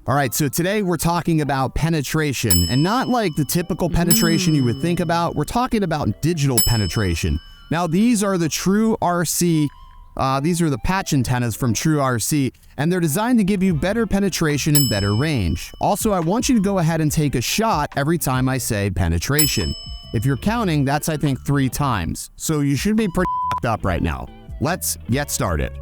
All right, so today we're talking about penetration, and not like the typical penetration you would think about. We're talking about digital penetration. Now, these are the True RC, these are the patch antennas from True RC, and they're designed to give you better penetration and better range. Also, I want you to go ahead and take a shot every time I say penetration. If you're counting, that's I think 3 times. So you should be pretty fucked up right now. Let's get started.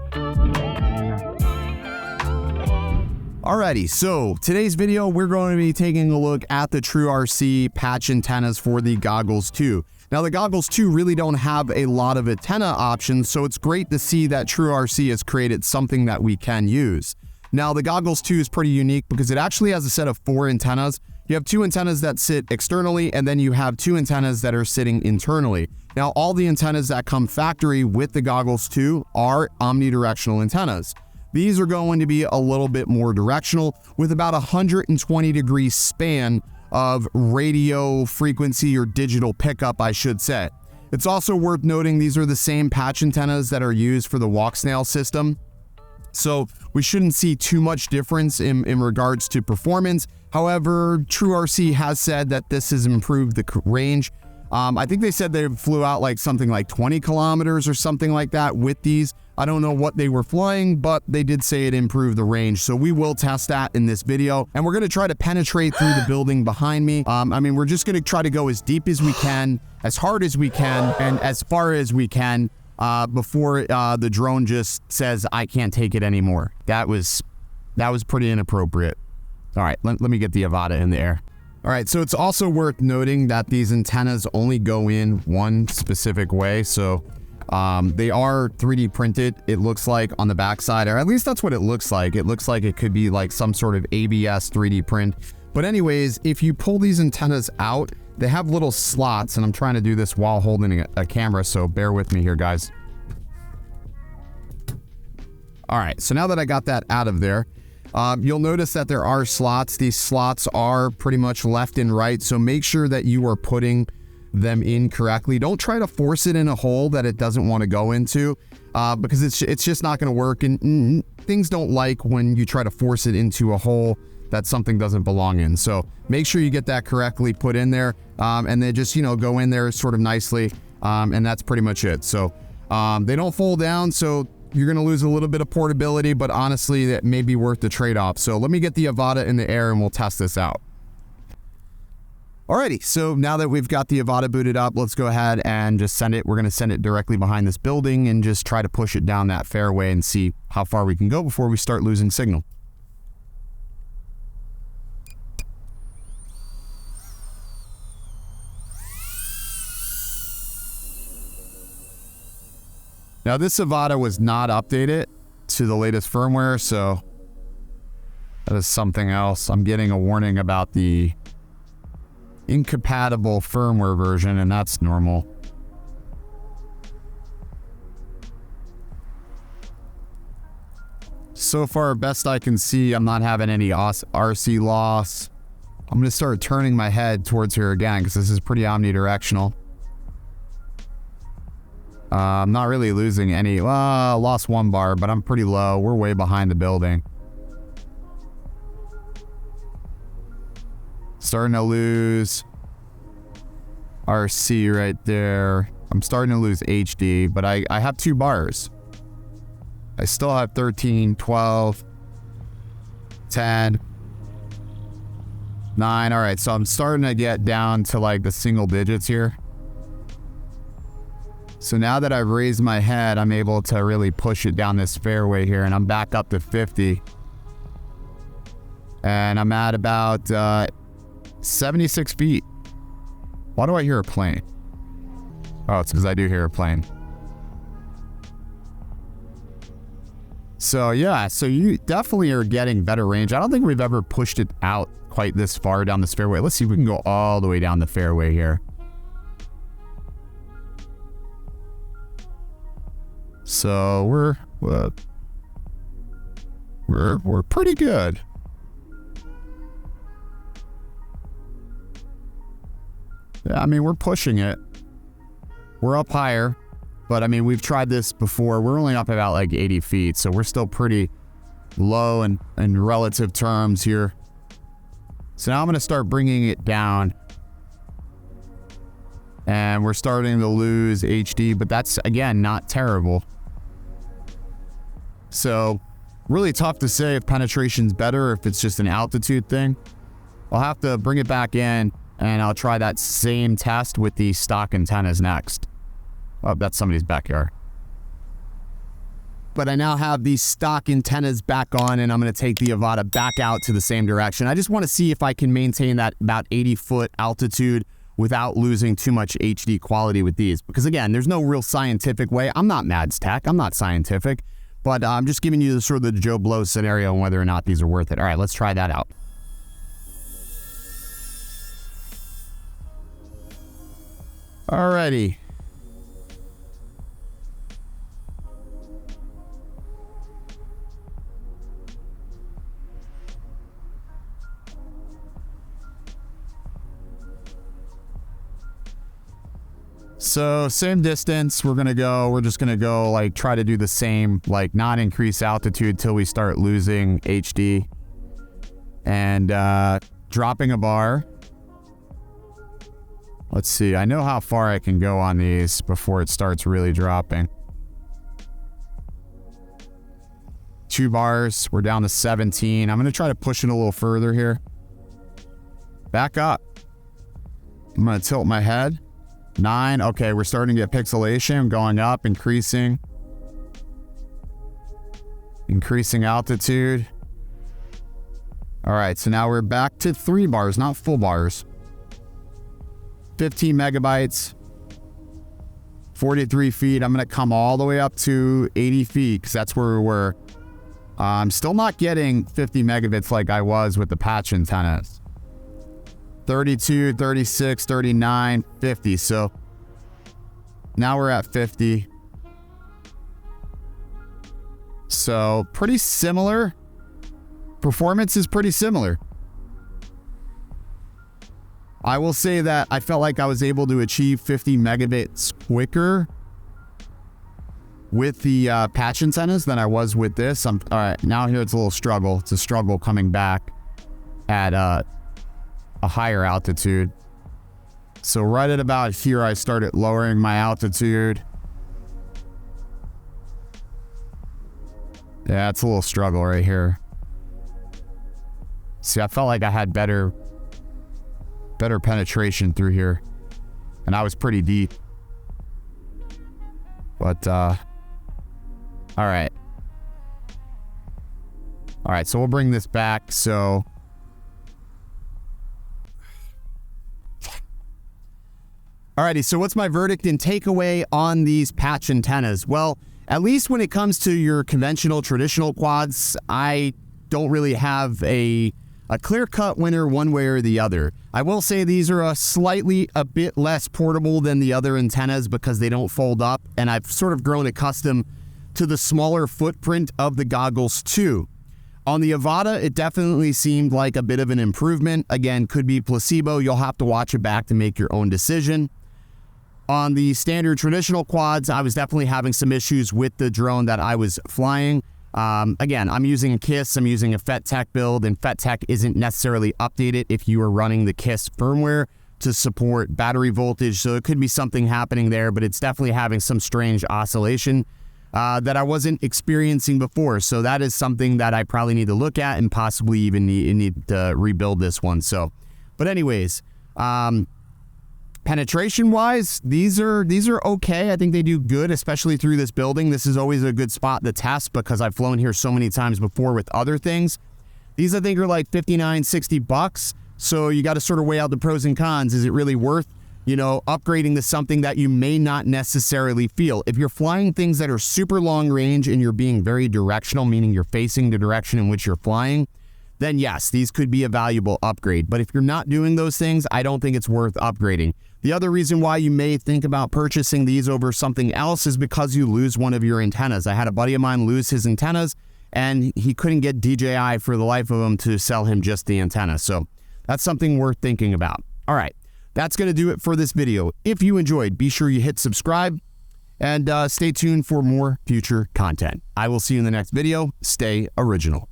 Alrighty, so today's video, we're going to be taking a look at the True RC patch antennas for the Goggles 2. Now, the Goggles 2 really don't have a lot of antenna options, so it's great to see that True RC has created something that we can use. Now, the Goggles 2 is pretty unique because it actually has a set of 4 antennas. You have 2 antennas that sit externally, and then you have 2 antennas that are sitting internally. Now, all the antennas that come factory with the Goggles 2 are omnidirectional antennas. These are going to be a little bit more directional with about a 120-degree span of radio frequency or digital pickup, I should say. It's also worth noting these are the same patch antennas that are used for the walk snail system. So we shouldn't see too much difference in regards to performance. However, True RC has said that this has improved the range. I think they said they flew out like something like 20 kilometers or something like that with these. I don't know what they were flying, but they did say it improved the range. So we will test that in this video, and we're going to try to penetrate through the building behind me. We're just going to try to go as deep as we can, as hard as we can, and as far as we can before the drone just says, I can't take it anymore. That was pretty inappropriate. All right, let me get the Avata in the air. All right, so it's also worth noting that these antennas only go in one specific way. So they are 3D printed, it looks like, on the backside, or at least that's what it looks like. It looks like it could be like some sort of ABS 3D print. But anyways, if you pull these antennas out, they have little slots, and I'm trying to do this while holding a camera, so bear with me here, guys. All right, so now that I got that out of there, you'll notice that there are slots. These slots are pretty much left and right, so make sure that you are putting them in correctly. Don't try to force it in a hole that it doesn't want to go into, because it's just not going to work, and things don't like when you try to force it into a hole that something doesn't belong in. So make sure you get that correctly put in there, and then just, go in there sort of nicely, and that's pretty much it. So they don't fold down, so you're going to lose a little bit of portability, but honestly, that may be worth the trade-off. So let me get the Avata in the air and we'll test this out. Alrighty, so now that we've got the Avata booted up, let's go ahead and just send it. We're going to send it directly behind this building and just try to push it down that fairway and see how far we can go before we start losing signal. Now, this Avata was not updated to the latest firmware, so that is something else. I'm getting a warning about the incompatible firmware version, and that's normal. So far, best I can see, I'm not having any RC loss. I'm going to start turning my head towards here again because this is pretty omnidirectional. I'm not really losing any. Well, lost 1 bar, but I'm pretty low. We're way behind the building. Starting to lose RC right there. I'm starting to lose HD, but I have 2 bars. I still have 13, 12, 10, 9. All right, so I'm starting to get down to like the single digits here. So now that I've raised my head, I'm able to really push it down this fairway here, and I'm back up to 50. And I'm at about 76 feet. Why do I hear a plane? Oh, it's because I do hear a plane. So yeah, so you definitely are getting better range. I don't think we've ever pushed it out quite this far down this fairway. Let's see if we can go all the way down the fairway here. So we're pretty good. Yeah, I mean, we're pushing it. We're up higher, but I mean, we've tried this before. We're only up about like 80 feet, so we're still pretty low in relative terms here. So now I'm going to start bringing it down. And we're starting to lose HD, but that's, again, not terrible. So really tough to say if penetration's better or if it's just an altitude thing. I'll have to bring it back in, and I'll try that same test with the stock antennas next. Oh, that's somebody's backyard. But I now have these stock antennas back on, and I'm going to take the Avata back out to the same direction. I just want to see if I can maintain that about 80-foot altitude without losing too much HD quality with these. Because again, there's no real scientific way. I'm not Mads Tech. I'm not scientific. But I'm just giving you the sort of the Joe Blow scenario on whether or not these are worth it. All right, let's try that out. Alrighty. So same distance, we're just gonna go like try to do the same, like not increase altitude till we start losing HD. And dropping a bar. Let's see, I know how far I can go on these before it starts really dropping. 2 bars, we're down to 17. I'm gonna try to push it a little further here. Back up. I'm gonna tilt my head. 9, okay, we're starting to get pixelation, going up, increasing altitude. All right, so now we're back to 3 bars, not full bars. 15 megabytes, 43 feet. I'm gonna come all the way up to 80 feet because that's where we were. I'm still not getting 50 megabits like I was with the patch antennas. 32, 36, 39, 50. So now we're at 50. So pretty similar. Performance is pretty similar. I will say that I felt like I was able to achieve 50 megabits quicker with the patch antennas than I was with this. All right, now here it's a little struggle. It's a struggle coming back at a higher altitude. So right at about here, I started lowering my altitude. Yeah, it's a little struggle right here. See, I felt like I had better penetration through here, and I was pretty deep. But all right, so we'll bring this back. So alrighty, so what's my verdict and takeaway on these patch antennas? Well, at least when it comes to your conventional traditional quads, I don't really have a clear-cut winner one way or the other. I will say these are a bit less portable than the other antennas because they don't fold up, and I've sort of grown accustomed to the smaller footprint of the Goggles 2. On the Avata, it definitely seemed like a bit of an improvement. Again, could be placebo. You'll have to watch it back to make your own decision. On the standard traditional quads, I was definitely having some issues with the drone that I was flying. Again, I'm using a KISS, I'm using a FetTech build, and FetTech isn't necessarily updated if you are running the KISS firmware to support battery voltage, so it could be something happening there, but it's definitely having some strange oscillation that I wasn't experiencing before. So that is something that I probably need to look at and possibly even need to rebuild this one. So, but anyways, penetration wise, these are okay. I think they do good, especially through this building. This is always a good spot to test because I've flown here so many times before with other things. These I think are like $59-$60. So you got to sort of weigh out the pros and cons. Is it really worth, upgrading to something that you may not necessarily feel? If you're flying things that are super long range and you're being very directional, meaning you're facing the direction in which you're flying, then yes, these could be a valuable upgrade. But if you're not doing those things, I don't think it's worth upgrading. The other reason why you may think about purchasing these over something else is because you lose one of your antennas. I had a buddy of mine lose his antennas, and he couldn't get DJI for the life of him to sell him just the antenna. So that's something worth thinking about. All right, that's going to do it for this video. If you enjoyed, be sure you hit subscribe. And stay tuned for more future content. I will see you in the next video. Stay original.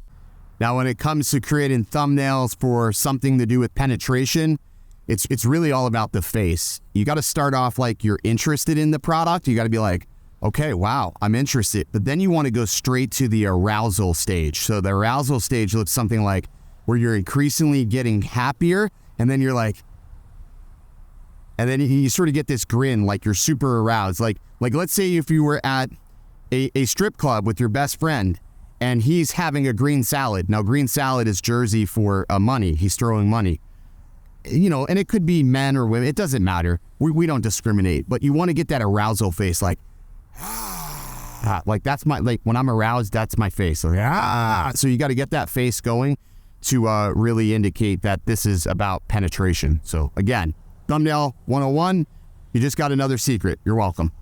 Now, when it comes to creating thumbnails for something to do with penetration, it's really all about the face. You got to start off like you're interested in the product. You got to be like, okay, wow, I'm interested. But then you want to go straight to the arousal stage. So the arousal stage looks something like where you're increasingly getting happier, and then you're like, and then you sort of get this grin, like you're super aroused. Like let's say if you were at a strip club with your best friend and he's having a green salad. Now, green salad is Jersey for money. He's throwing money. You know, and it could be men or women. It doesn't matter. We don't discriminate. But you want to get that arousal face, like, like that's my, like when I'm aroused, that's my face. Like, so you got to get that face going to really indicate that this is about penetration. So again, thumbnail 101, you just got another secret. You're welcome.